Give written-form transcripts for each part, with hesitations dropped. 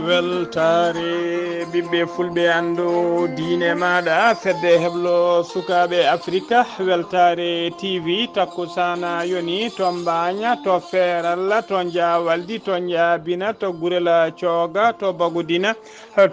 weltare ɓiɓɓe fulɓe andu diine maɗa fedde heblo sukaɓe afrique weltare tv takkusana yoni to mbaña to feeral to jawaldi to jaabina to gurela cooga to bagudina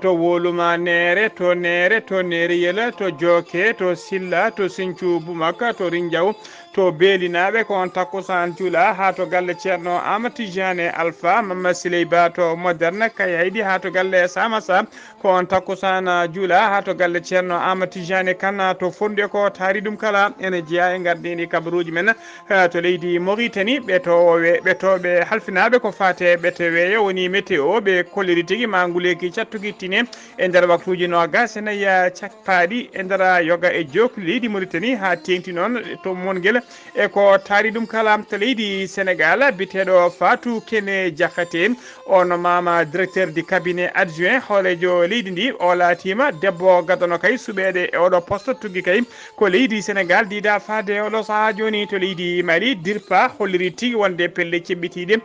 to woluma nere to neriyela to joke to silla to sinthiou boumaka to rindiaw to beelinaɓe ko on takkusan juula ha to galle ceerno Amadou Tidiane Alpha Mama Siley Ba to moderne kayaydi ha to galle Samassa ko on takkusan juula ha to galle ceerno Amadou Tidiane Kane to fonde ko taari ɗum kala ene jeeya e gardini kabaruji men to leydi Mauritanie ɓetoɓe halfinaɓe ko fate ɓeteweyo woni météo ɓe kolliri tigui ma nguleyki cattuki tine e nder waktuji nogas enayi cappaɗi e nder yoga e jokku leydi Mauritanie ha tengti noon to monguel e ko taari ɗum kala to leydi Sénégal biteɗo Fatou Kene Diakhaté on mama directeur du cabinet adjoint hoolejo leydi ndi o laatima debbo gadano kay suɓede e oɗo poste tugui kay ko leydi Sénégal diida faade oɗo saaha joni to leydi Mali dirpa holliri tigui wonde pelle ceɓɓitiɗe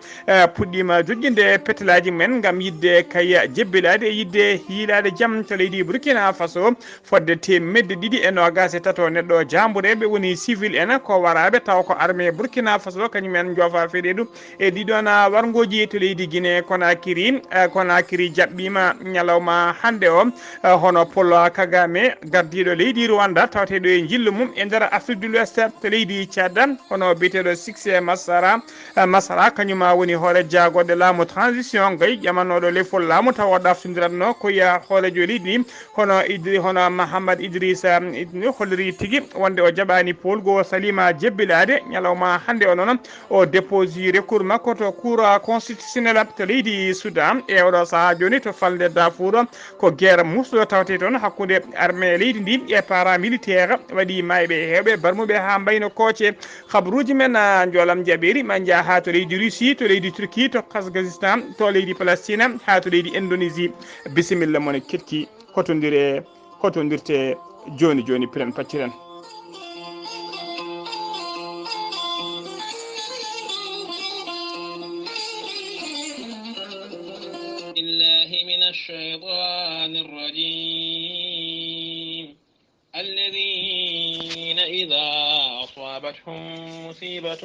puɗɗima joƴƴinde petelaji men gam yidde kay jebbelade e yidde hiilade jaam to leydi Burkina Faso fodde temedde ɗiɗi e nogas e tato neɗɗo jambureɓe woni civil en ko waraɓe taw ko armée Burkina Faso kañumen joofa feɗeɗu e ɗiɗon wargoji to leydi Guinée Conakry jaɓɓima ñalawma hande o hono Paul Kagame gardiɗo leydi Rwanda tawateɗo e jillu mum e nder Afrique de l'Ouest to leydi Tchad hono biteɗo Succé Masara kañuma woni hoore jagoɗe laamu transition gay ƴamanoɗo lefol laamu taw o ɗaftidiranno koya hoolejo leydi hono Mahamad Idrissa holliri tigui wonde o jaɓani polgo salima jebbilade ñalawma hande o noon o déposi recours makko to cour constitutionnel to leydi Soudan e oɗo saaha joni to falde Darfour ko guerre musɗo tawte toon hakkude armée leydi ndi e paramilitaire waɗi mayɓe hewɓe barmuɓe ha mbayno kooce habaruji men joolam jaɓeri ma jaa ha to leydi Russie to leydi Turquie to Kazakhstan to leydi Palestine ha to leydi Indonésie bisimilla mon ketki hotodirte joni joni piren pacciren الشيطان الرجيم الذين إذا أصابتهم مصيبة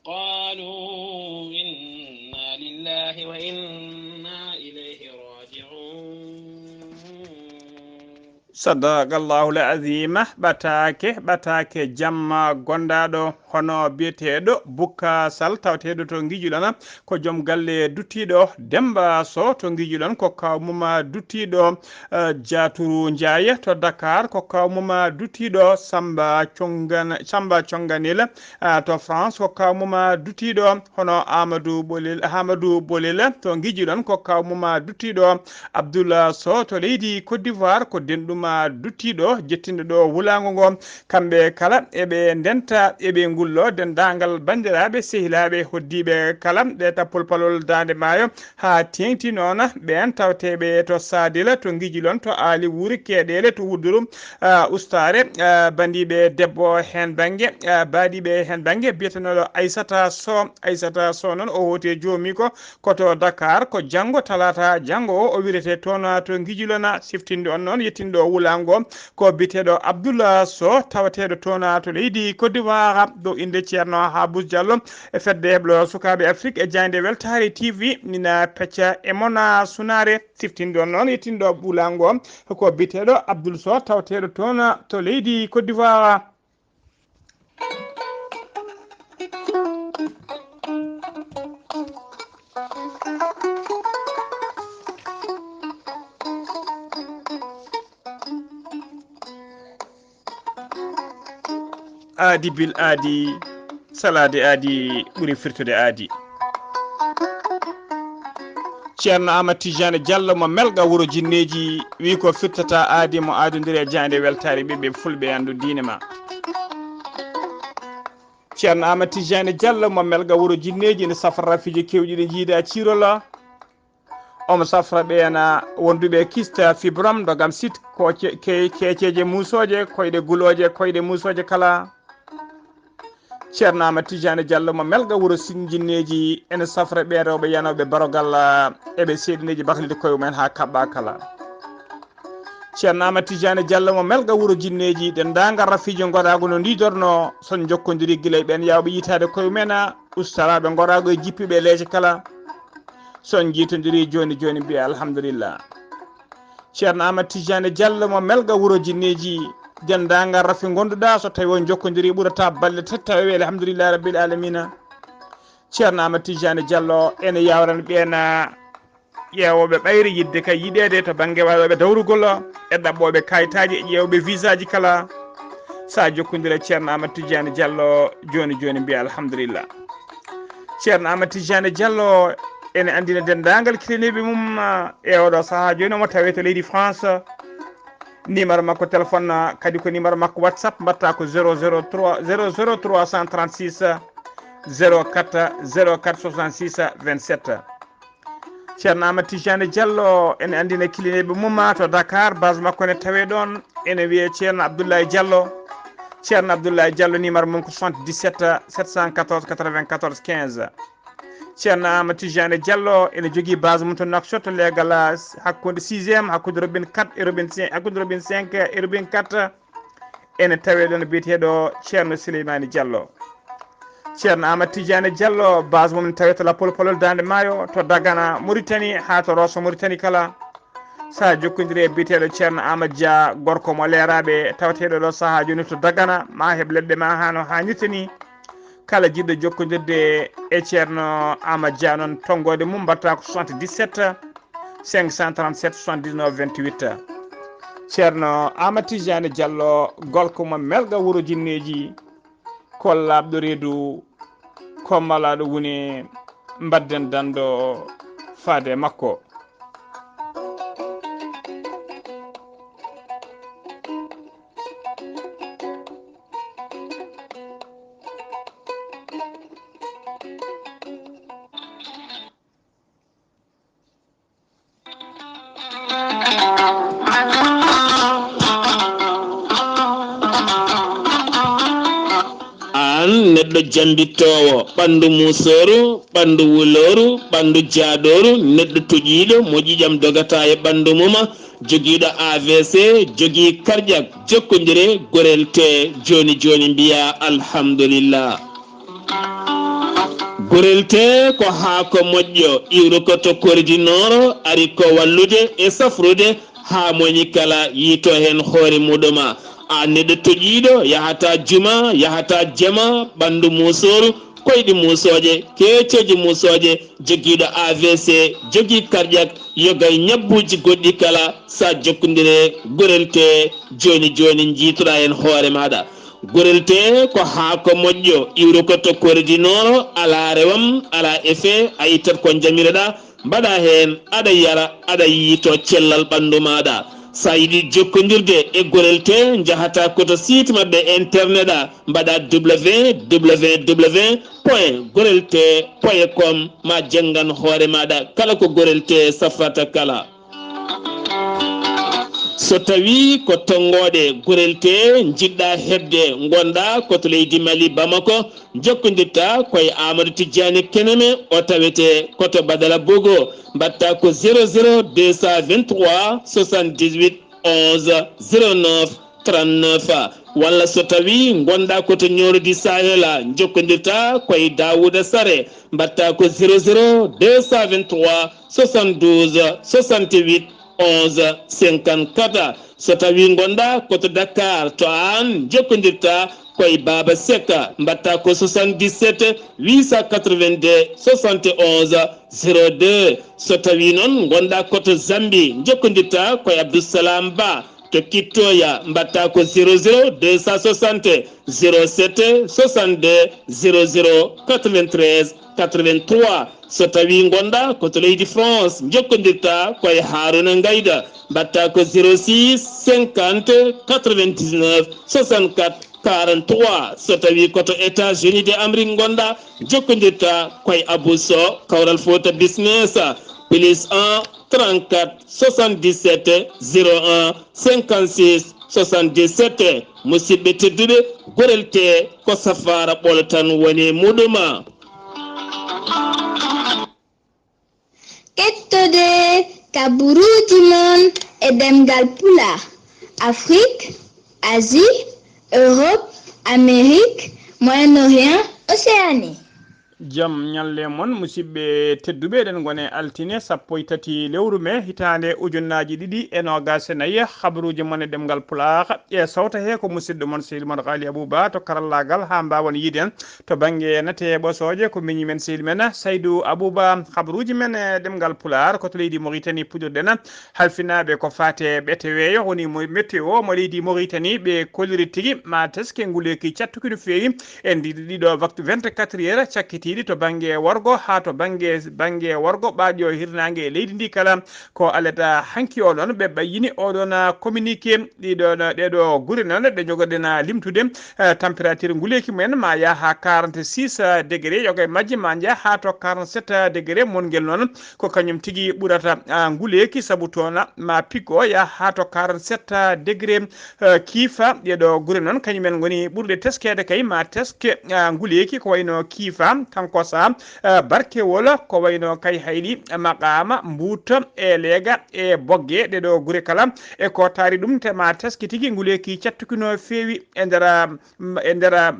قالوا إنا لله وإنا إليه راجعون Sadakallahu al-azim ɓatake jamma gondaɗo hono biyeteɗo Bukka Sall tawateɗo to Guijuɗon ko joom galle duttiɗo Demba Sow to Guijuɗon ko kawmuma duttiɗo Jaturu Ndiaye to Dakar ko kawmuma duttiɗo Samba Conganel to France ko kawmuma duttiɗo hono Amadou Bolel to Guijuɗon ko kawmuma duttiɗo Abdoullah Sow to leydi Côte d'Ivoire ko denɗum duttiɗo jettinɗo ɗo wulago ngo kamɓe kala eɓe ndenta eɓe ngullo dendagal bandiraɓe sehilaɓe hoddiɓe kala ɗe tappol palol dande maayo ha tengti noon ɓen tawteɓe to Sadila to Guijilon to Ali Wuri Keɗele to Wudduru ustare bandiɓe debbo hen banggue baɗiɓe hen banggue biyetenoɗo Aissata Sow noon o wote joomi ko koto Dakar ko janggo talata janggo o wirete toon to Guijilon siftinde on noon yettinɗo wulango ko biteɗo Abdoullah Sow tawateɗo toon to leydi Côte d'Ivoire dow inde ceerno Habous Diallo e fedde heblo sukaɓe Afrique e jayde weltare TV mina pecca e mona sunare siftinde on noon yettinɗo wulango ko biteɗo Abdoul Sow tawateɗo toon to leydi Côte d'Ivoire. aadi bil aadi salade aadi ɓuri firtude aadi ceerno Amadou Tidiane Diallo mo melga wuro jinneji wi ko firtata aadi mo aadodiri e jande weltare ɓiɓɓe fulɓe andu diine ma ceerno Amadou Tidiane Diallo mo melga wuro jinneji ne safra rafiji kewɗi ɗi jiida cirola omo safra ɓeena wonduɓe kista fibrom dogam site ko keceje musoje koyɗe guloje koyɗe musoje kala ceerno Amadou Tidiane Diallo mo melga wuro sinjinneji ene safra ɓe rewɓe yanoɓe barogal eɓe seeɗineji bahlide koye mumen ha kaɓɓa kala ceerno Amadou Tidiane Diallo mo melga wuro jinneji dendagal rafiji goɗago no didorno son jokkodiri guila ɓen yawɓe yitade koye mumen ustaraɓe goɗago e jippiɓe leeje kala son jiitodiri joni joni mbiya alhamdulillah ceerno Amadou Tidiane Diallo mo melga wuro jinneji dendagal rafi gonduɗa so tawi on jokkodiri ɓurata balɗe tati tawi alhamdulillah rabbil alamina ceerno Amadou Tidiane Diallo ene yawran ɓeena ƴeewoɓe ɓayri yidde kay yiɗede to banggue waɗoɓe dawrugol e ɗaɓɓoɓe kayitaji e ƴeewɓe visa ji kala sa jokkodire ceerno Amadou Tidiane Diallo joni joni mbiya alhamdulillah ceerno Amadou Tidiane Diallo ene andina dendagal kiliniɓe mum e oɗo saaha joni omo tawe to leydi France numéro makko téléphone kadi ko numéro makko WhatsApp mbatta ko 00336 04 66 27 ceerno Amadou Tidiane Diallo ene andina kilineɓe mum to Dakar base makko ne tawe ɗon ene wiye ceerno Abdoulaye Diallo ceerno Abdoulaye Diallo numéro mum ko 77 714 94 15 ceerno Amadou Tidiane Diallo ene jogui base mum to Nouakchott legal hakkude 6e hakkude robine 4 e robine 5 hakkude robine 5 e robine 4 ene tawe ɗon biyeteɗo ceerno Souleymane Diallo ceerno Amadou Tidiane Diallo base mum ne tawe to Lappol Polol Dande Maayo to Dagana Mauritanie ha to Rosso Mauritanie kala sa jokkodiri e biyeteɗo ceerno Amadou Dia gorko mo leeraɓe tawateɗo ɗo saaha joni to Dagana ma heeb leɗɗe ma hano hannirta ni kala jiɗɗo jokkodirde e ceerno Amadou Dia noon tonggode mum mbatta ko 77 537 79 28 ceerno Amadou Tidiane Diallo golko mo melga wuro jinneji kollaɓɗo reedu kommalaɗo woni mbadden dando faade makko neɗɗo jambittowo ɓandu musoru ɓandu wuloru ɓandu jaadoru neɗɗo toƴiɗo mo ƴiƴam dogata e ɓandu muma joguiɗo AVC jogui cardiaque jokkodire gorel te joni joni mbiya alhamdulillah gorel te ko haako moƴƴo iwru ko to koridinoro ari ko wallude e safrude ha moñi kala yiito hen hoore muɗuma a neɗɗo toƴiɗo yahata juma yahata jama ɓandu musoru koyɗi musoje keceji musoje joguiɗo AVC jogui cardiaque yogay ñabbuji goɗɗi kala sa jokkodire gorel te joni joni jiitoɗa hen hoore maɗa gorel te ko haako moƴƴo iwru ko to koridinoro ala rewam ala effet a yittat ko jamireɗa mbaɗa hen aɗa yara aɗa yiito cellal ɓandu maɗa sa yiɗi jokkodirde e gorel te jahata koto site mabɓe internet a mbaɗa www.gorelte.com ma janggan hoore maɗa kala ko gorel te safrata kala so tawi ko tongoɗe gorel te jiɗɗa hebde gonɗa koto leydi Mali Bamako jokkodirta koye Amadou Tidiane Keneme o tawete koto Badala Bogo mbatta ko 00 223 78 11 09 39 walla so tawi gonɗa koto ñorodi Sahela jokkodirta koye Daouda Sare mbatta ko 00 223 72 68 11 54 so tawi gonɗa koto Dakar to an jokkodirta koye Baba Seka mbatta ko 77 882 71 02 so tawi noon gonɗa koto Zambi jokkodirta koye Abdoussalam Ba to kittoya mbatta ko 00 260 07 62 00 93 83 so tawi gonda ko to leydi France jokkodirta koye Haruna Ngayda mbatta ko 06 50 99 64 43 so tawi koto États-Unis de Amérique gonda jokkodirta koye Abou Sow Kawral Fouta Business plus 1 34 77 01 56 77 musidɓe tedduɓe gorelte ko safara ɓoltan woni muɗuma kettude kaburuji mon e demgal pulaar Afrique, Asie, Europe, Amérique, Moyen-Orient, Océanie. jam nyalle mon musidɓe tedduɓe eɗen gone altine 13 lewru me hitande ujunnaji ɗiɗi e nogas e nayyi habaruji mon e ɗemgal pulaar e sawta he ko musidɗo mon sehil mon Ghali Abouba to karallagal ha mbawon yiden to banggue nate ɓosoje ko miñi men sehil men Saydou Abouba habaruji men e ɗemgal pulaar ko to leydi Mauritanie puɗirɗen halfinaɓe ko fate ɓete weeyo woni météo mo leydi Mauritanie ɓe koliri tigui ma teske nguleki cattuki no fewi e ɗiɗo waktu 24 heures cakkiti to bange wargo ha to bange wargo ɓaaƴo hirnangue e leydi ndi kala ko alata hanki oɗon ɓe ɓayyini oɗon communiqué ɗeɗo guure noon ɗe jogoɗen limtude température nguleki mumen ma yaha 46 degré yoga e majji ma jaa ha to 47 degré mongel noon ko kañum tigui ɓurata nguleki saabu toon ma pikko yaha ha to 47 degré kiifa ɗeɗo guure noon kañumen goni ɓurde teskede kay ma teske nguleki ko wayno kiifa kanko sa barkewol ko wayno kay hayɗi maqama mbuuta e leega e bogge ɗeɗo gure kala e ko taari ɗum tema teski tigui nguleki cattuki no fewi e ndera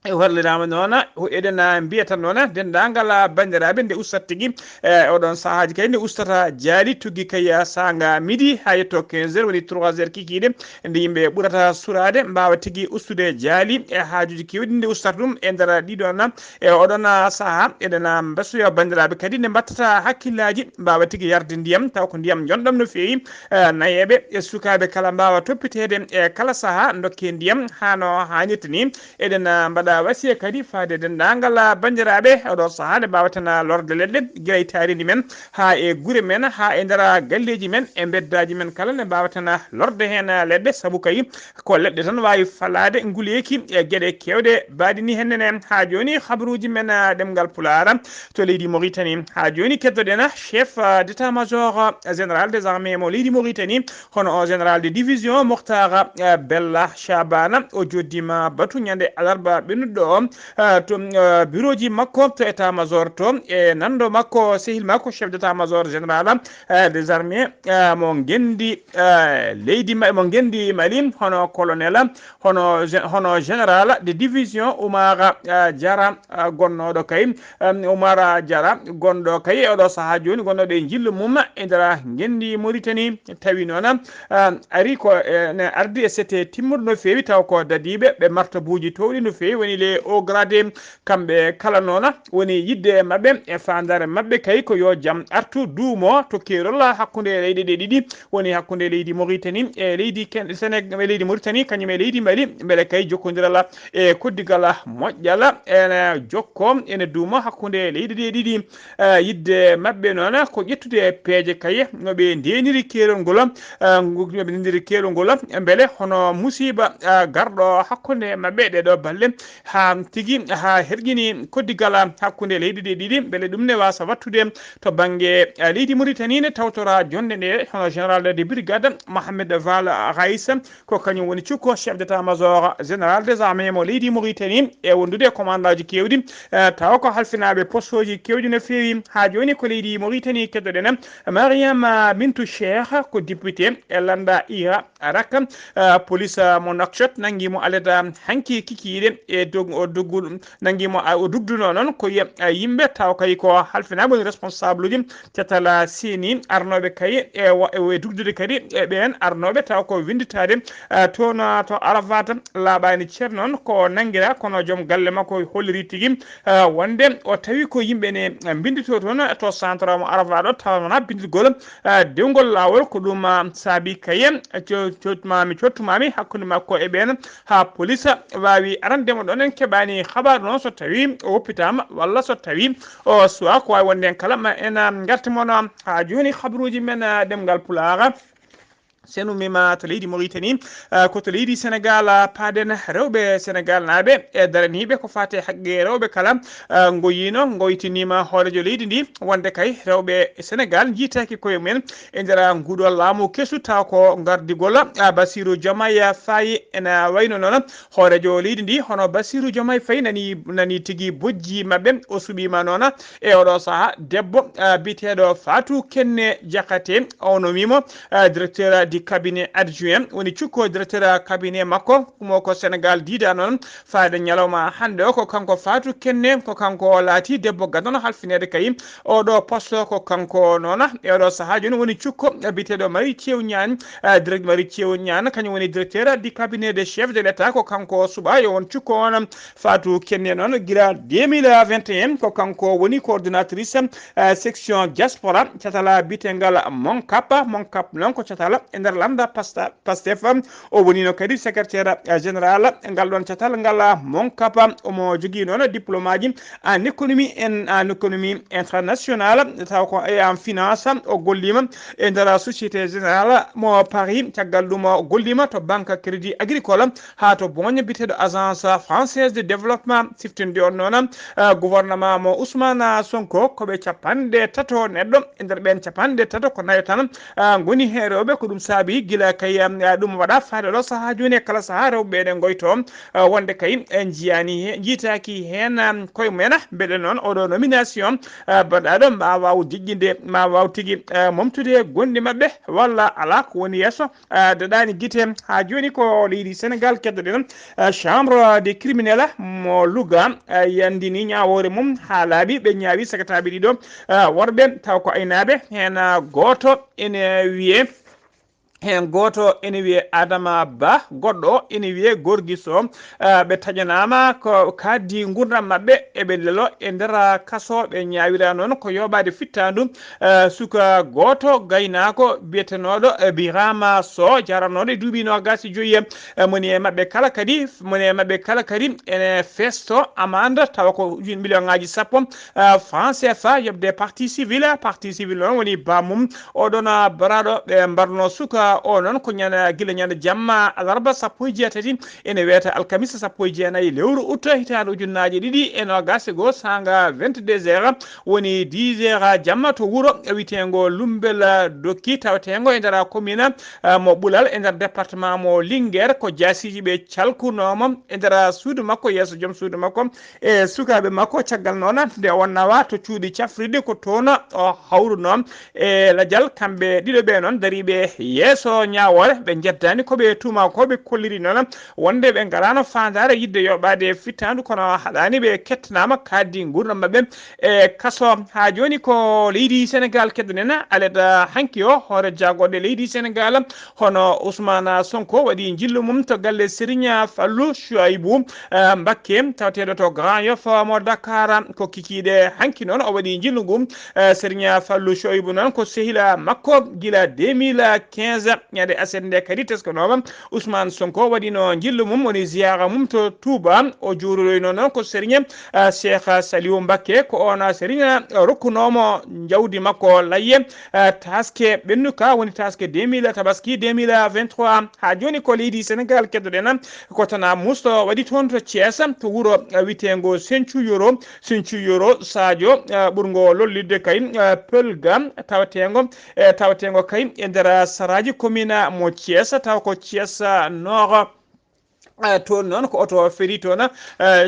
e horlinama noon eɗen mbiyata noon dendagal bandiraɓe nde ustat tigui oɗon sahaji kay nde ustata jaali tugui kay sanga midi ha yetto 15 heures woni 3 heures kikiɗe nde yimɓe ɓurata surade mbawa tigui ustude jaali e haajuji kewɗi nde ustata ɗum e nder ɗiɗon e oɗon saaha eɗen basoyo bandiraɓe kadi nde battata hakkillaji mbawa tigui yarde ndiyam taw ko ndiyam jonɗam no fewi nayeɓe e sukaɓe kala mbawa toppitede e kala saaha dokke ndiyam hano hannirta ni eɗen mbaɗa wasiya kadi faade dendagal bandiraɓe oɗo saaha nde mbawatana lorde leɗɗe guila e taridi men ha e guure men ha e nder galleji men e beddaji men kala nde mbawatana lorde hen leɗɗe saabu kay ko leɗɗe tan wawi falade nguleki e gueɗe kewɗe baɗini hennene ha joni habaruji men ɗemgal pulaar to leydi Mauritanie ha joni keddoɗen chef d'état major général des armées mo leydi Mauritanie hono o général de division Mokhtar Bella Chabana o joddima batu ñande alarba ɓennuɗo to bureau ji makko to état major to e nando makko sehil makko chef d'état major général des armées mo gendi leydi mo gendi Mali hono colonel hono général de division Oumar Diarra gonnoɗo kay Oumar Diarra gonɗo kay oɗo saaha joni gonnoɗo e jillu mum e nder gendi Mauritanie tawi noon ari ko ne ardi e sete timmuɗo no fewi taw ko dadiɓe ɓe martabuji towɗi no fewi woni les hauts gradés kamɓe kala noon woni yidde mabɓe e fandare mabɓe kay ko yo jaam artu duumo to kerol hakkude leyɗe ɗe ɗiɗi woni hakkude leydi Mauritanie e leydi Sénégal e leydi Mauritanie kañum e leydi Mali beele kay jokkodiral e koddigal moƴƴal ene jokko ene duumo hakkude leydi ɗe ɗiɗi yidde mabɓe noon ko ƴettude peeje kay noɓe ndeniri kerol ngol noɓe ndeniri kerol ngol beele hono musiba garɗo hakkude mabɓe ɗeɗo balle ha tigui ha herƴini koddigal hakkude leydi ɗe ɗiɗi beele ɗum ne wasa wattude to banggue leydi Mauritanie ne tawtora jonde nde hono général de brigade Mohamed Val Raïs ko kañum woni cukko chef d'état major général des armées mo leydi Mauritanie e wondude commande ji kewɗi taw ko halfinaɓe postoji kewɗi no fewi ha joni ko leydi Mauritanie keddoɗen Mariam Bintou Cheikh ko député e landa ira arak police mo Nouakchott nanguimo aleda hanki kikiɗe e e doggul nangimo o dugduno non ko yimbe taw kay ko halfinabo responsable ji tetala sini arnobe kay e dugdude kadi ben arnobe taw ko winditade tono to Arafat labani cernon ko nangira kono jom galle makko holliri tigi wonde o tawi ko yimbe ne bindito ton to centre mo Arafat tawna bindigol dewgol lawol ko dum sabi kay cottumami hakkunde makko e ben ha police wawi arandemo don en kebani khabar non so tawi o woppitama walla so tawi o suwa ko wonde kala ma en gartimono ha joni khabruji men demgal pulaga senu mima to leydi Mauritanie ko to leydi Sénégal paden rewbe Sénégal nabe e daranibe ko fate hagge rewbe kala ngoyino ngoytinima horejo leydi ndi wonde kay rewbe Sénégal jitaki koye men e ndera ngudo laamu kesu taw ko gardigol Bassirou Diomaye Faye ena wayno non horejo leydi ndi hono Bassirou Diomaye Faye nani tigi bojji mabbe o subima non e odo saha debbo bitedo Fatou Kenne Diakhaté ono mimo directeur di cabinet adjoint woni cukko directeur cabinet makko mo ko Sénégal dida non faade nyaloma hande ko kanko Fatou Kenne ko kanko laati debbo gadon halfinede kay o do poste ko kanko nona e do sahajo woni cukko bitedo Mari Thieu Niane direct Mari Thieu Niane kany woni directeur di cabinet de chef de l'état ko kanko subayo won cukko on Fatou Kenne non gira 2021 ko kanko woni coordinatrice section diaspora catala bitengal Moncap non ko catala nder lambda Pastef o woni no kadi secrétaire général ngal don catal ngal Moncap omo jogi non diplomaji en économie internationale taw ko en finance o gollima e ndara société générale mo Paris tagal dum gollima to banque crédit agricole ha to bonne bitedo agence française de développement siftinde on non gouvernement mo Ousmane Sonko ko be capande tato neddo e nder ben capande tato ko nayo tan ngoni herobe ko dum sabi gila kay dum wada faade do saha joni kala saha rewbe de goyto wonde kay en jiani jitaaki hen koy mena bede non odo nomination badado ma waw digginde ma waw tigi momtude gondi mabbe walla ala ko woni yeso dadani gite ha joni ko leydi Sénégal keddoden chambre des criminels mo Louga yandini nyaawore mum halabi be nyaawi secrétaire dido worbe taw ko aynabe hen goto ene wiye hen goto ene wiye Adama Ba goddo ene wiye Gorgiso be tajanama ko kaddi gurdam mabbe e be lelo e ndera kaso be nyaawira non ko yobade fittandu suka goto gaynako bietenodo Birama So jaranode duubi no gasi joyi moni mabbe kala kadi ene festo amande taw ko 1 million ngaji sappo francs CFA yobde partie civile non woni bamum odona barado be mbarno suka o non ko nyana gila nyana jamma alarba sappo jeetati ene weta alkamisa sappo jeenayi lewru utta hitande ujunnaaje didi eno gase go sanga 22h woni 10h jamma to wuro witengo Lumbel Dokki tawatengo e ndara commune mo Bulal e ndar département mo Linguère ko jasiji be calkunomo e ndara suudu makko yeso jom suudu makko e sukabe makko caggal nona de wonnawa to cuudi cafride ko tona o hawruno e lajal kambe dido be non daribe yeso nyaawore be jettani ko be tuma ko be kolliri non wonde be garano fandare yidde yobade fitandu kono hadani be kettanama kaddi gurdam mabbe e kaso ha joni ko leydi Sénégal keddenena aleda hankio hore jagode leydi Sénégal hono Ousmane Sonko wadi jillu mum to galle Serigne Fallou Chouaibou Mbacké tawtedo to Grand Yoff mo Dakar ko kikide hanki non o wadi jillu gum Serigne Fallou Chouaibou non ko sehila makko gila 2015 nyade asende kadi tesko no Ousmane Sonko wadi no jillu mum woni ziyara mum to Touba o jururo non ko Serigne Cheikh Saliou Mbacké ko ona Serigne rokkunomo jawdi makko layye taske bennuka woni taske 2000 tabaski 2023 ha joni ko leydi Sénégal keddoden ko tana musto wadi ton to Thiès to wuro witengo Senchu Yoro Sadio burgo lollide kay pelgam tawatengo kay e ndera saraji commune mo Thiès taw ko Thiès Nord toon noon ko oto feri toon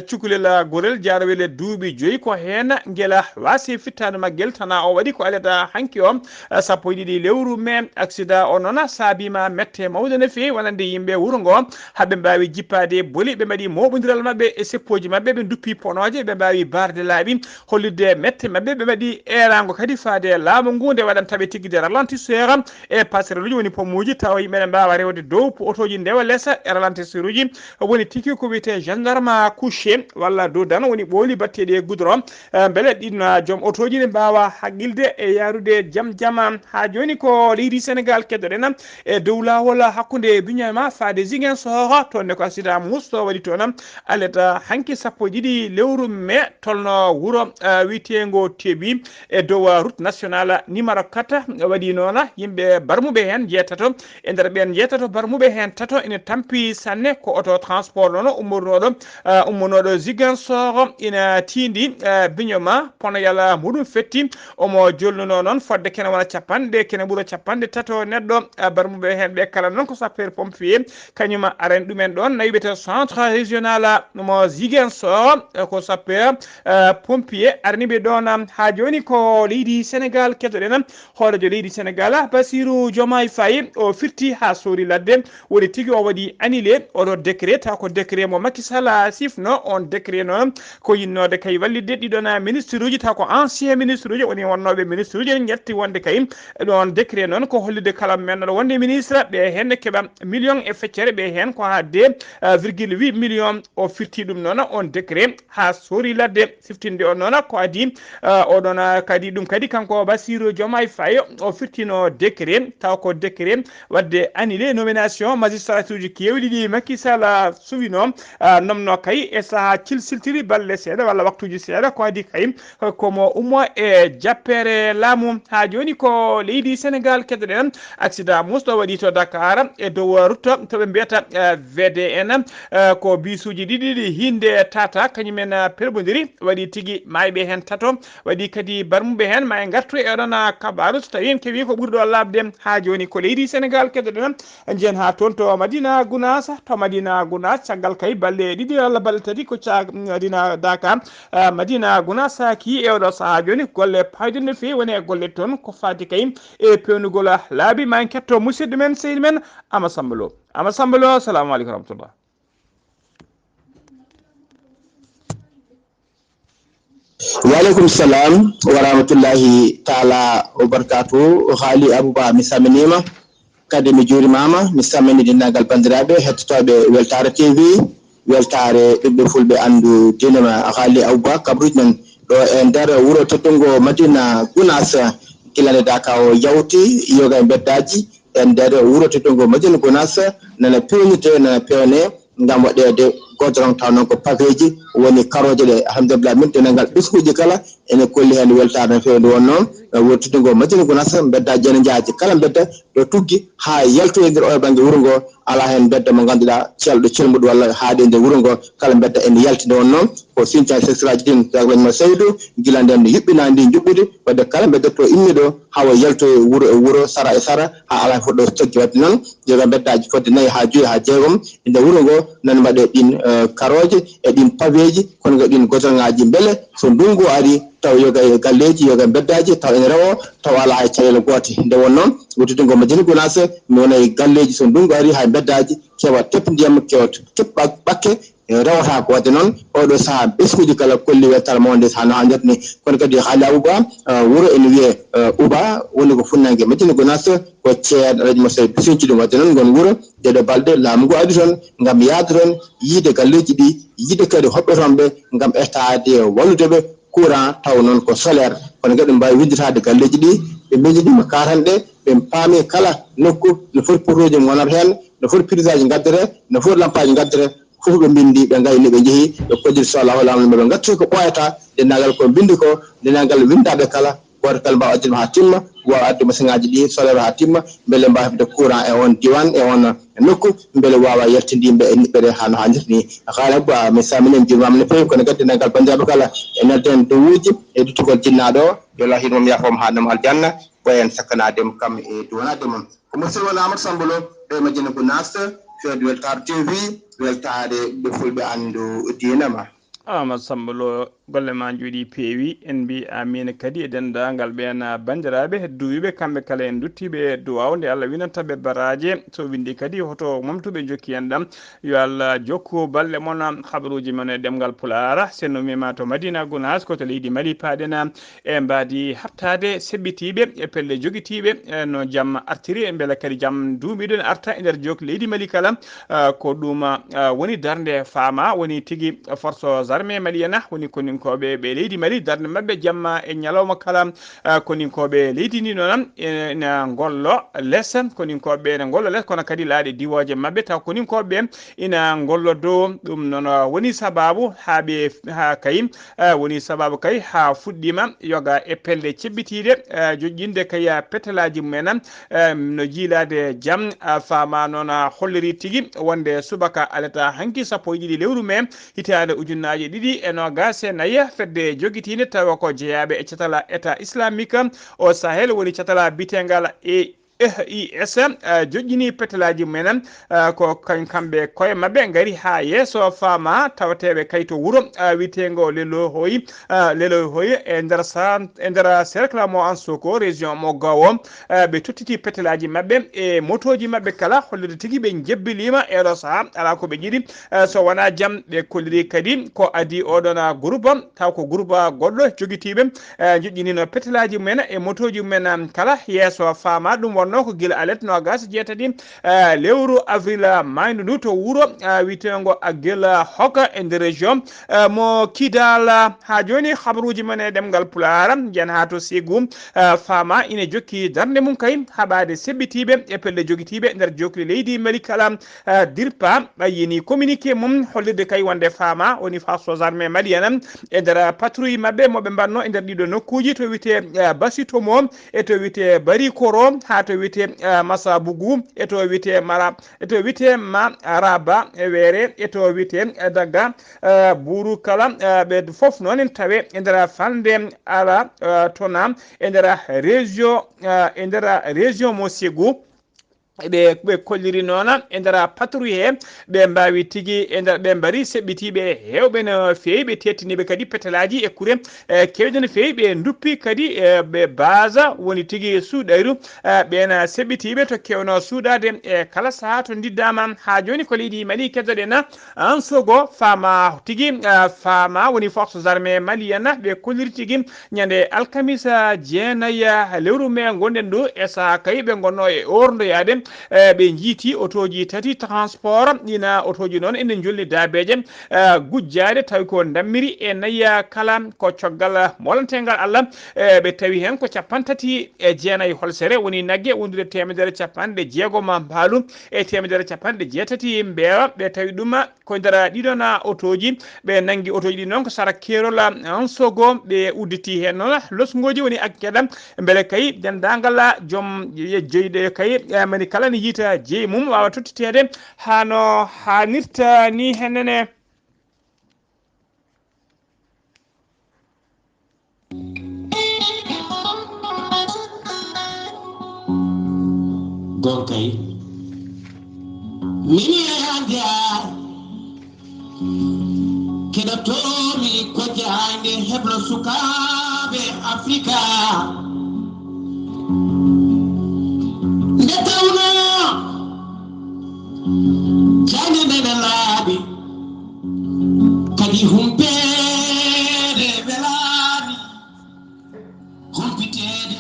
cukalel gorel jarawele duuɓi joyi ko hen guela wasi fittade maggel tana o waɗi ko aleta hanki o sappo e ɗiɗi lewru mai accident o noon saabima mette mawde no fewi wonande yimɓe wuuro ngo haɓe mbawi jippade booli ɓe mbaɗi moɓodiral mabɓe e seppoji mabɓe ɓe duppi ponoje ɓe mbawi barde laaɓi hollidde mette mabɓe ɓe mbaɗi erago kadi faade laamu ngu nde waɗantaɓe tigguide ralentisseur e passerelle uji woni pommuji tawa yimɓe ne mbawa rewde dow otoji ndewa lesa e ralentisseur uji woni tiki ko wiyete gendarme couché walla dodan woni ɓooli batteɗi e goudron beele ɗin joom otoji ne mbawa haqqilde e yarude jaam jaam ha joni ko leydi Sénégal keddoɗen e dow lawol hakkude Bignona faade Ziguinchor toonne ko accident musto waɗi toon aleta hanki sappo e ɗiɗi lewru mai tolno wuuro wiyetego Teebi e dow route nationale numéro 4 waɗi noon yimɓe barmuɓe hen jeetato e nder ɓen jeetato barmuɓe hen tato ene tampi sanne ko oto transport noon ummonoɗo Ziguinchor ina tindi Bignona ponoyal muɗum fetti omo jolnuno noon fodde kene wona capanɗe kene ɓuura capanɗe tato neɗɗo barmuɓe hen ɓe kala noon ko sapeur pompier kañum arani ɗumen ɗon nayi wiyete centre régional mo Ziguinchor ko sapeur pompier araniɓe ɗon ha joni ko leydi Sénégal kettoɗen horejo leydi Sénégal Bassirou Diomaye Faye o firti ha sori ladde woni tigui o waɗi annulé oɗo décret taw ko décret mo Macky Sall sifno on décret noon ko yinnode kay wallidde ɗiɗon ministre uji taw ko ancien ministre uji woni wonnoɓe ministre uji en jetti wonde kay ɗon décret noon ko hollide kala men ɗo wonde ministre ɓe hen keeɓa million e feccere ɓe hen ko ha 2,8 million o firti ɗum noon on décret ha sori ladde siftinde on noon ko adi oɗon kadi ɗum kadi kanko Bassirou Diomaye Faye o firtino décret taw ko décret wadde annulé nomination magistrature uji kewɗi ɗi Macky Sall suwino nomno kay e saaha cilsiltiri balle seeɗa walla waktuji seeɗa ko adi kay komo ummo e jappere laamu ha joni ko leydi Sénégal keddoɗen accident musɗo waɗi to Dakar e dow route toɓe mbiyata VDN ko bisuji ɗiɗi hinde tata kañumen perɓodiri waɗi tigui mayɓe hen tato waɗi kadi barmuɓe hen ma e gartu e ɗon kabaru so tawi en keewi ko ɓuuri ɗo labde ha joni ko leydi Sénégal keddoɗen jeen ha toon to Madina Gounass caggal kay balle ɗiɗi walla balle tati ko Madina Dakar Madina Gounass ki e oɗo saaha joni golle payde no fewi woni e golle toon ko fati kay e pewnugol laabi ma en ketto musidɗo men seydi men Ama Samba Lo assalamu aleykum rahmatullah. Waleykum salam wa rahmatullahi taala wa barakatuh. Haali Abouba mi saminima kadi mi juurimama mi sammini dendagal bandiraɓe hettotoɓe Weltare TV weltare ɓiɓɓe fulɓe andu dinema haali Abouba kabruji men ɗo e nder wuuro teddungo Madina Gounass gilane daka o yawti yoga e beddaji e nder wuuro teddungo Madina Gounass nana pewnite nana pewne ngam waɗede goudron taw noon ko paveji woni karoje ɗe alhamdulillah min dendagal ɓesguji kala ene kolli hen weltare no fewi nde won noon wuuro teddungo Madina Gounass beddaji ene jaaji kala bedda ɗo tuggi ha yalto e nder oyo banggue wuuro ngo ala hen bedda mo ganduɗa celɗo celmuɗo walla haade nder wuuro ngo kala bedda ene yaltide on noon ko Sinthiane sesraji ɗin jaglañma Seydou gila nden no yuɓɓina ndi juɓɓude wadde kala bedda to immi ɗo hawa yalto e wuuro sara e sara ha ala fof ɗo toggi wadde noon joga beddaji fodde 4 ha 5 ha 6 e nder wuuro ngo nan mbaɗe ɗin karoje e ɗin paveji kono ɗin goudron ngaji beele so ndungu ari taw yoga e galleji yoga beddaji taw ene rewo taw ala hay caɗele goote nde won noon wuttudego Madina Gounass mi wona e galleji so ndungu ari hay beddaji kewa tepp ndiyam kewa tepp ɓakke rewata ko wadde noon oɗo saaha ɓesguji kala kolli weltare mawde ha no hannirta ni kono kadi haali Abouba wuuro ene wiye Uba woni ko funnangue Madina Gounass ko ceerno radio mo Seydou sinci ɗum wadde noon gon wuuro ɗeɗo balɗe laamu ngu adi toon gam yaade toon yiide galleji ɗi yiide kadi hoɓɓe toon ɓe gam ƴettade walludeɓe courant taw noon ko solaire kono kadi mbawi widditade galleji ɗi ɓe bejiɗima katanɗe ɓe paami kala nokku no foti potoji mo wonata hen no foti prisaji gaddere no foti lampaji gaddere fof ɓe bindi ɓe gayni ɓe jeehi ɓe koddiri so Allah laamu ɓe gatti ko ɓoyata dendagal ko bindi ko dendagal windaɓe kala goto kala mbawa addima ha timma wawa adde machine ngaji ɗi solaire ha timma beele mbawa hebde courant e on diwan e on nokku beele wawa yaltidimɓe e niɓɓere ha no hannirta ni haala ba mi saminima jurimama no fewi kono kadi dendagal bandiraɓe kala e nelden dowuji e duttugol jinnaɗo o yo Allah hinmom yafoma ha namo aljanna ɓoyen sakkanademo kam e duwanademom ko musidɗo won Amadou Samba Lo ɗo e Madina Gounass fewde weltare TV weltare ɓe fulɓe andu diina ma. Amadou Samba Lo golle ma jooɗi peewi en mbi amina kadi e dendagal ɓen bandiraɓe hedduwiɓe kamɓe kala en duttiɓe duwaw nde Allah winantaɓe baraje so windi kadi hoto momtuɓe jokki en ɗam yo Allah jokku balɗe moon habaruji mon e ɗemgal Pulara senno mima to Madina Gounass koto leydi Mali paɗen e mbadi habtade seɓɓitiɓe e pelle joguitiɓe no jaam artiri e beele kadi jaam duumiɗo ne arta e nder jokki leydi Mali kala ko ɗum woni darde faama woni tigui force armée malienne woni koninkoɓe ɓe leydi Mali darde mabɓe jamma e ñalawma kala koninkoɓe leydi ndi noon ina gollo less koninkoɓe ne gollo less kono kadi laaɗe diwoje mabɓe taw koninkoɓe ina gollo dow ɗum noon woni sababu ha kay woni sababu kay ha fuɗɗima yoga e pelle ceɓɓitiɗe joƴƴinde kay petelaji mumen no jiilade jaam fama noon holliri tigui wonde subaka alata hanki sappo e ɗiɗi lewru mai hitande ujunnaje ɗiɗi e nogas e nayyi fedde joguitinde tawa ko jeeyaɓe e catala état islamique o Sahel woni catala bitegal EIS joƴƴini petelaji mumen ko kamɓe koye mabɓe gari ha yesso fama tawateɓe kayto wuuro witego lelo hoyi e nder cercle mo Ansoko région mo Gawo ɓe tottiti petelaji mabɓe e motoji mabɓe kala hollide tigui ɓe jebbilima e ɗo saaha ala ko ɓe jiiɗi so wona jaam ɓe kolliri kadi ko adi oɗon groupe taw ko groupe goɗɗo joguitiɓe joƴƴinino petelaji mumen e motoji mumen kala yesso fama ɗum wonno ko guila alet nogas jeetati lewru avril maydu ndu to wuuro witego guila hoka e nder région mo Kidal ha joni habaruji men e ɗemgal Pulara jen ha to Ségou fama ina jokki darde mum kay haɓade seɓɓitiɓe e pelle joguitiɓe nder jokli leydi Mali kala DIRPA ɓayyini communiqué mum hollirde kay wonde fama woni forces armées malienne e nder patrouille mabɓe moɓe mbanno e nder ɗiɗo nokkuji to wite Basitomo e to wite Barikoro ha to wite Massabougou e to wite Maraba e Wéré e to wite Daga Bourou kala ɓe fof noon tawe e nder fande ala tona e nder région mo Ségou ɓe kolliri noon e nder patrouille he ɓe mbawi tigui e nder ɓe mbari seɓɓitiɓe hewɓe no fewi ɓe tettiniɓe kadi petelaji e kuure kewɗe no fewi ɓe duppi kadi ɓe base woni tigui suuɗayru ɓen seɓɓitiɓe to kewno suuɗade e kala saaha to diddama ha joni ko leydi Mali keddoɗen Ansogo fama tigui fama woni forces armées malienne ɓe kolliri tigui ñande alkamisa jeenayyi lewru mai gonɗen ɗo e saaha kay ɓe gonno e ordoyade ɓe jiiti otoji tati transport ɗina otoji noon ene jolni dabeje gujjade tawi ko dammiri e nayya kala ko coggal molantegal Allah ɓe tawi hen ko capantati e jeenayyi holsere woni nagge wondude temedere capanɗe jeegom mbaalu e temedere capanɗe jeetati mbeewa ɓe tawi ɗum ko nder ɗiɗon otoji ɓe nangi otoji ɗi noon ko sara kerol Ansogo ɓe udditi hen noon losgoji woni akkeɗam beele kay dendagal joom jeyɗe kay mani kala ne yiita jeeyi mum wawa tottitede hano hannirta ni hennene gonkay mini hande keɗotomi ko jande heblo sukaɓe Afrika nde tawno jande nene laaɓi kadi humpede welani humpitede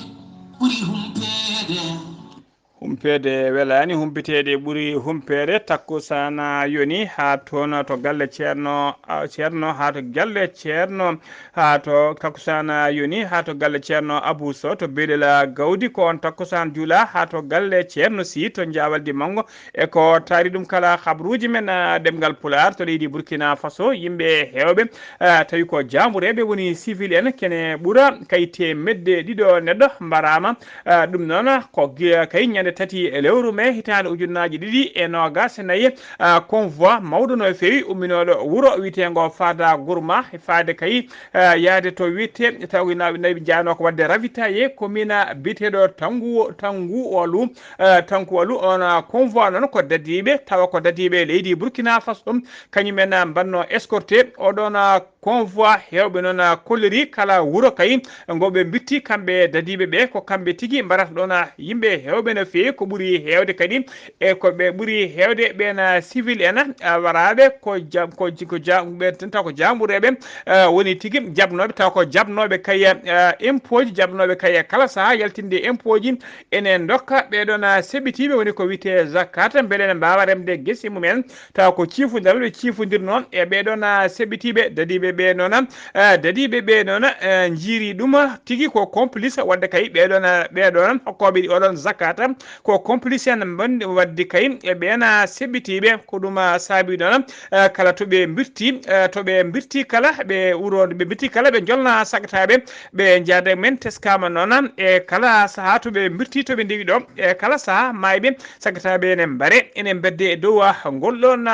ɓuuri humpede welani humpitede ɓuuri humpede takkusana yoni ha toon to galle ceerno ha to galle ceerno ha to takkusana yoni ha to galle ceerno Abou Sow to beɗela gawdi ko on takkusan juula ha to galle ceerno Sy to Jawaldi Mango e ko taari ɗum kala habruji men ɗemgal Pular to leydi Burkina Faso yimɓe hewɓe tawi ko jamureɓe woni civil en kene ɓuura kayte medde ɗiɗo neɗɗo mbarama ɗum noon ko kay ñande tati tati lewru mai hitande ujunnaji ɗiɗi e nogas nayi convoi mawɗo no fewi umminoɗo wuro witengo fada gourma faade kay yaade to witte tawinaɓe nayi jano ko wadde ravitaye komina biteɗo tangu walu on convoi non ko dadiɓe tawa ko dadiɓe leydi Burkina Faso kañumen banno escorté oɗon convoi hewɓe noon kolleri kala wuro kay goɓe bitti kamɓe dadiɓe ɓe ko kamɓe tigui mbarata ɗon yimɓe hewɓe no fewi ko ɓuuri hewde kadi e ko ɓe ɓuuri hewde ɓen civil en waraɓe ɓe taw ko jamɓureɓe woni tigui jabnoɓe taw ko jabnoɓe kay impôt ji jabnoɓe kay kala saaha yaltinde impôt ji ene dokka ɓeɗon seɓɓitiɓe woni ko wite zakat beele ne mbawa remde guese mumen taw ko ciifodiral ɓe ciifodirno e ɓeɗon seɓɓitiɓe dadiɓe ɓe noon dadiɓe ɓe noon jiiri ɗum tigui ko complice wadde kay ɓeɗon hokkoɓe ɗi oɗon zakat ko complice en wadde kay e ɓen seɓɓitiɓe ko ɗum saabi noon kala toɓe birti kala ɓe urode ɓe birti kala ɓe jolna sagataɓe ɓe jaada men teskama noon e kala saaha toɓe birti toɓe ndewi ɗo e kala saaha mayɓe sagataɓe ene mbare ene bedde e dow golɗon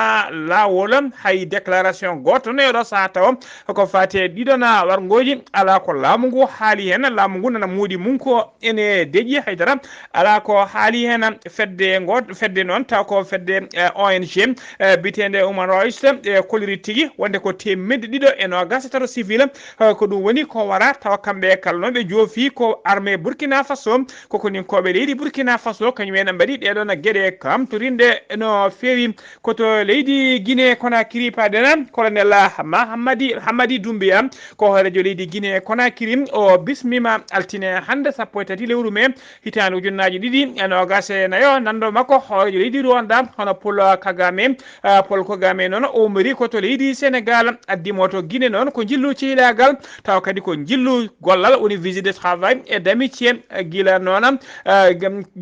lawol hay déclaration goto no yoɗo saaha taw ko fate ɗiɗon wargoji ala ko laamu ngu haali hen laamu ngu nana muudi mum ko ene deeƴi haydara ala ko haali hen fedde noon taw ko fedde ONG bitende Human Rights e koliri tigui wonde ko temedde ɗiɗo e nogas tato civil ko ɗum woni ko wara tawa kamɓe kala noon ɓe joofi ko armée Burkina Faso koko nin koɓe leydi Burkina Faso kañumen mbaɗi ɗeɗon gueɗe kamtorinde no fewi koto leydi Guinée Conakry paɗen colonel Hamadi Doumbia ko hoorejo leydi Guinée Conakry o bismima altine hande 13 lewru mai hitande ujunnaji ɗiɗi e nogas e nayo nando makko hoorejo leydi Rwanda hono Paul Kagame noon o mari koto leydi Sénégal addimo to Guinée noon ko jillu cehilagal taw kadi ko jillu gollal woni visite de travail et d'amitié gila noon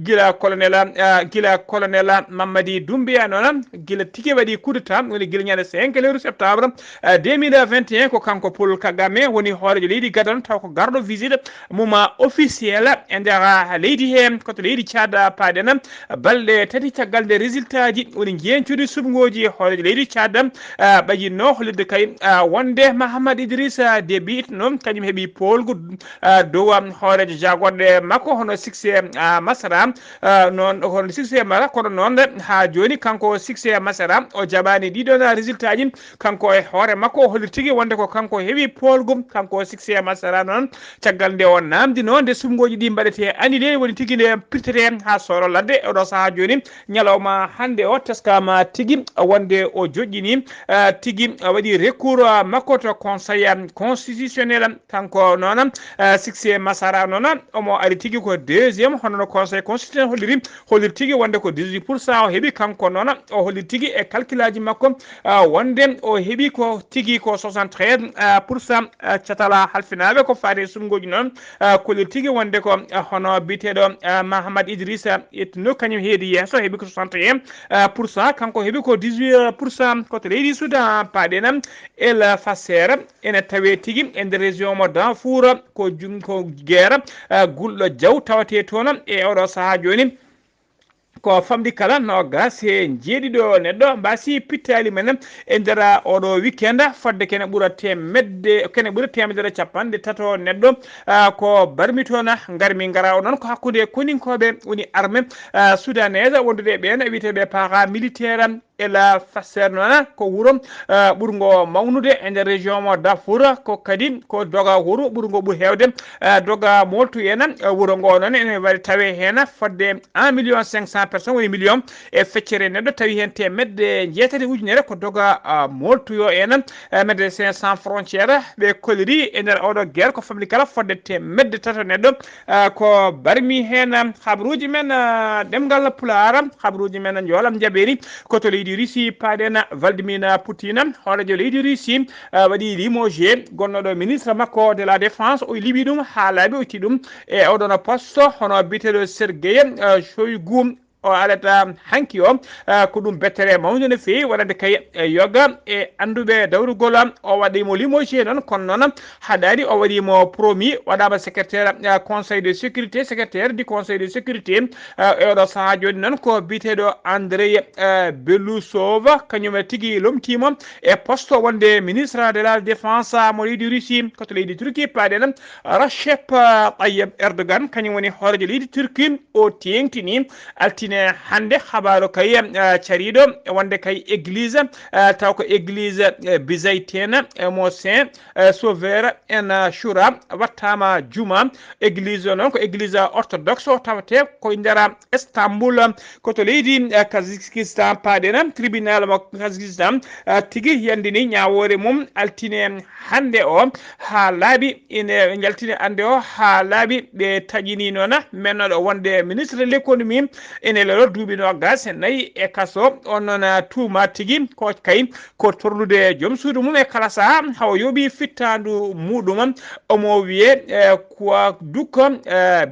gila colonel Mamadi Doumbia noon gila tigi waɗi coup d'état woni gila ñande 5 lewru septembre 2021 ko kanko Paul Kagame woni hoorejo leydi Gabon taw ko garɗo visite muma officiel e nder leydi he koto leydi Tchad paɗen balɗe tati caggal nde résultat ji woni jencude subgoji hoorejo leydi Tchad ɓajinno hollirde kay wonde Mahamad Idrissa Déby noon kañum heeɓi polgu dow hoorejo jagorɗe makko hono succès Masara noon hono succès Masara kono noon ha joni kanko succès Masara o jaɓani ɗiɗon résultat ji kanko e hoore makko o hollir tigui wonde ko kanko heeɓi polgu kanko succès Masara noon caggal nde o namdi noon nde sumgoji ɗi mbaɗete annulé woni tigui nde pirtete ha soro ladde oɗo saaha joni ñalawma hande o teskama tigui wonde o joƴƴini tigui waɗi recours makko to conseil constitutionnel kanko noon succès Masara noon omo ari tigui ko deuxiéme hono conseil constitutionnel hollir tigui wonde ko 18% o heeɓi kanko noon o hollir tigui e calcul aji makko wonde o heeɓi ko tigui ko 73% catala halfinaɓe ko faade sumgoji noon kollir tigui wonde ko hono biteɗo Mahamad Idrissa etno kañum heedi yesso heeɓi ko 61% kanko heeɓi ko 18% koto leydi Soudan paɗenam El Fasser ene tawe tigui e nder région mo Darfour ko guerre gulɗo jaw tawate toon e oɗo saaha joni ko famɗi kala nogas e jeeɗiɗo neɗɗo mbasi pittali men e nder oɗo weekend fodde kene ɓuura temedere capanɗe tato neɗɗo ko barmi toon garmi gara o noon ko hakkude koninkoɓe woni armée soudanaise wondude ɓen wiiteɓe paramilitaire ela Fasser noon ko wuuro ɓurgo mawnude e nder région mo Darfour ko kadi ko doga wuuro ɓurgo ɓuuri hewde doga moltu en wuuro ngo noon ene waɗi tawe hen fodde 1.500.000 personnes woni million e feccere neɗɗo tawi hen temedde jeetati ujunere ko doga moltuyo en Médecins Sans Frontières ɓe kolliri e nder oɗo guerre ko famli kala fodde temedde tato neɗɗo ko barmi hen habaruji men ɗemgal Pulaar habaruji men joolam jaɓeri koto leydi Russie paɗen Vladimir Poutine hoorejo leydi Russie waɗi limogé gonnoɗo ministre makko de la défense o liɓi ɗum ha laaɓi o itti ɗum e oɗon poste hono biteɗo Sergei Shoigu o alata hanki o ko ɗum bettere mawde no fewi waɗande kay yoga e anduɓe dawrugol o waɗimo limoji noon kono noon haɗari o waɗimo promis waɗama secrétaire conseil de sécurité secrétaire du conseil de sécurité e oɗo saaha joni noon ko biteɗo Andrei Belousov kañum tigui lomtimo e poste wonde ministre de la défense mo leydi Russie koto leydi Turquie paɗen Recep Tayyip Erdogan kañum woni hoorejo leydi Turquie o tengtini altine hande habaru kay cariɗo wonde kay église taw ko église byzantine mo saint sauveur en Shura wattama juma église noon ko église orthodoxe o tawate koye nder Istanbul koto leydi Kazakhstan paɗen tribunal mo Kazakhstan tigui yandini ñawore mum altine hande o ha laaɓi ine jaltini ande o ha laaɓi ɓe taƴini noon mennoɗo wonde ministre de l'économie ene lelo duuɓi nogas e nayyi e kaso on noon tuuma tigui ko kay ko torlude joom suudu mum e kala saaha haw yooɓi fittandu muɗum omo wiye ko dukko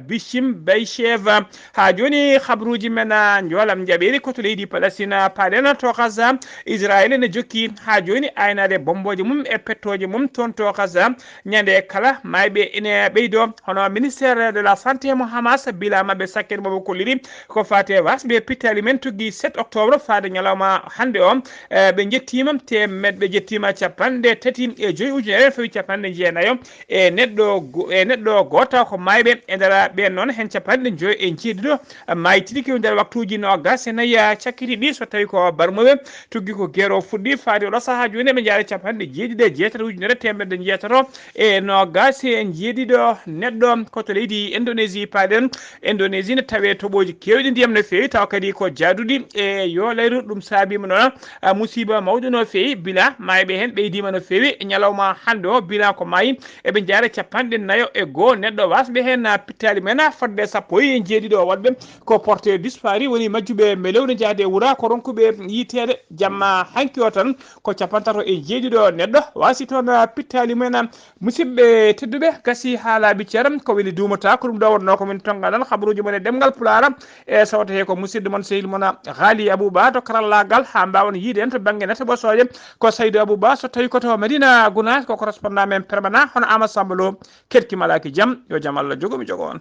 Bishim Baychev ha joni habruji men jolam jaɓeri koto leydi Palestine paɗen to kaza Israël ne jokki ha joni aynade bomboje mum e pettoje mum toon to kaza ñande kala mayɓe ene ɓeydo hono ministére de la santé mo Hamas bila mabɓe sakkere moɓe kolliri ko fate wasɓe pittali men tuggi 7 octobre fade ñalawma hande o ɓe jettima ɓe jettima capanɗe tati e joyi ujunere fawi capanɗe jeenayo e neɗɗo goto ko mayɓe e nder ɓen noon hen capanɗe joyi e jeeɗiɗo maytiri nder waktuji nogas e nayyi cakkiti ɗi so tawi ko barmoɓe tuggi ko guero fuɗɗi fade oɗo saaha joni ɓe jaari capanɗe jeeɗiɗi e jeetati ujunere temedde jeetato e nogas e jeeɗiɗo neɗɗo koto leydi Indonésie paɗen Indonésie ne tawe toɓoji kewɗi ndiyam no fewi taw kadi ko jaaduɗi e yo layru ɗum saabima noon musiba mawɗo no fewi bila mayɓe hen ɓeydima no fewi ñalawma hande o bila ko maayi eɓe jaara capanɗe nayo e goho neɗɗo wasɓe hen pittali men fodde sappo e jeeɗiɗo waɗɓe ko porté disparu woni majjuɓe melewne jaade wuura ko ronkuɓe yitede jamma hanki o tan ko capantato e jeeɗiɗo neɗɗo wasi toon pittali men musidɓe tedduɓe gasi ha laaɓi ceeram ko weli dumata ko ɗum ɗo wonno komin tongaɗon habaruji mon e ɗemgal Pulaar e sawta he ko musidɗo mon sehil mon Haali Abouba to karallagal ha mbawon yiide en to banggue nete ɓosoje ko Saydou Abouba so tawi koto Medina Gounass ko correspondant men permanent hono Amadou Samba Lo kettimalaki jaam yo jaam Allah jogomi jogo on.